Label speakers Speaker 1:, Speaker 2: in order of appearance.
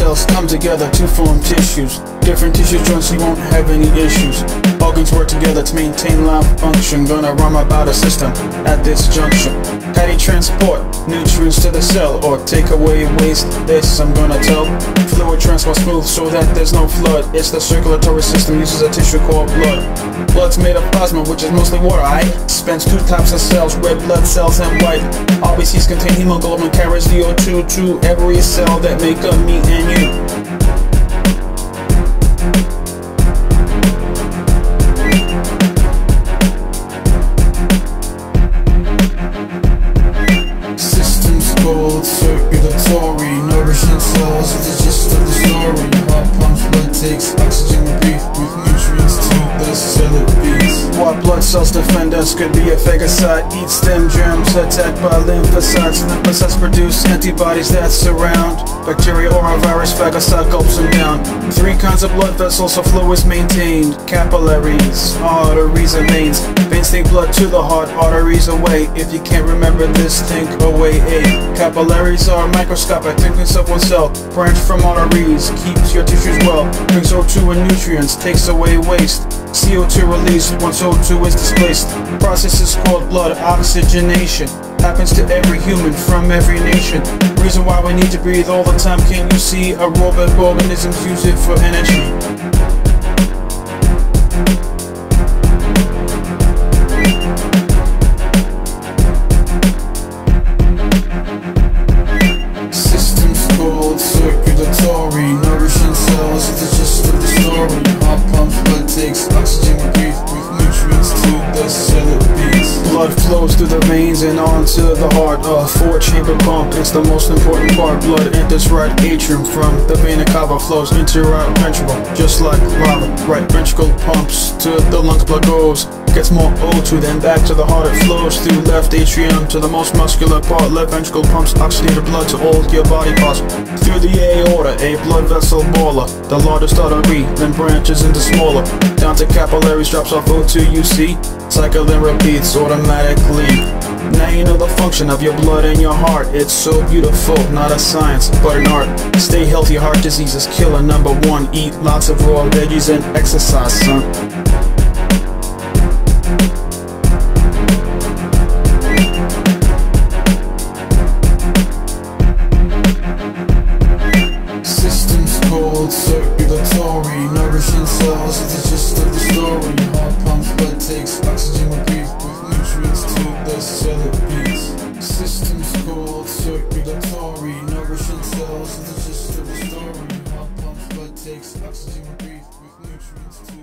Speaker 1: cells come together to form tissues. Different tissue joints, so you won't have any issues. Organs work together to maintain life function. Gonna rhyme about a system at this junction. How do you transport nutrients to the cell or take away waste? This I'm gonna tell. Fluid transport smooth so that there's no flood. It's the circulatory system, uses a tissue called blood. Blood's made of plasma, which is mostly water. I spans two types of cells, red blood cells and white. RBCs contain hemoglobin, carries VO2 to every cell that make up me and you.
Speaker 2: Circulatory, nourishing cells is the gist of the story. Heart pumps blood, takes oxygen to breathe, with nutrients to the cell it beats.
Speaker 1: White blood cells defend us, could be a phagocyte. Eat stem germs attacked by lymphocytes. Lymphocytes produce antibodies that surround bacteria or a virus. Phagocyte gulps them down. 3 kinds of blood vessels, so flow is maintained. Capillaries, arteries and veins. Veins take blood to the heart, arteries away. If you can't remember this, think away. Capillaries are microscopic thickness of one cell. Branch from arteries, keeps your tissues well. Brings O2 and nutrients, takes away waste. CO2 released once O2 is displaced. Process is called blood oxygenation. Happens to every human from every nation. Reason why we need to breathe all the time. Can't you see? Aerobic organisms use it for energy.
Speaker 2: Circulatory, nourishing cells is the gist of the story. Heart pumps blood, takes oxygen to breathe, with nutrients to the cell it beats.
Speaker 1: Blood flows through the veins and onto the heart. A 4-chamber pump, it's the most important part. Blood enters right atrium, from the vena cava flows into right ventricle, just like lava. Right ventricle pumps to the lungs, blood goes. Gets more O2, then back to the heart. It flows through left atrium to the most muscular part. Left ventricle pumps oxygenated blood to all your body parts. Through the aorta, a blood vessel baller, the largest artery, then branches into smaller. Down to capillaries, drops off O2, you see. Cycle then repeats automatically. Now you know the function of your blood and your heart. It's so beautiful, not a science, but an art. Stay healthy, heart disease is killer number 1. Eat lots of raw veggies and exercise, son.
Speaker 2: Circulatory, nourishing cells is the gist of the story. Heart pumps blood, takes oxygen to breathe, with nutrients to the cell it beats. Systems called circulatory, nourishing cells is the gist of the story. Heart pumps blood, takes oxygen to breathe, with nutrients to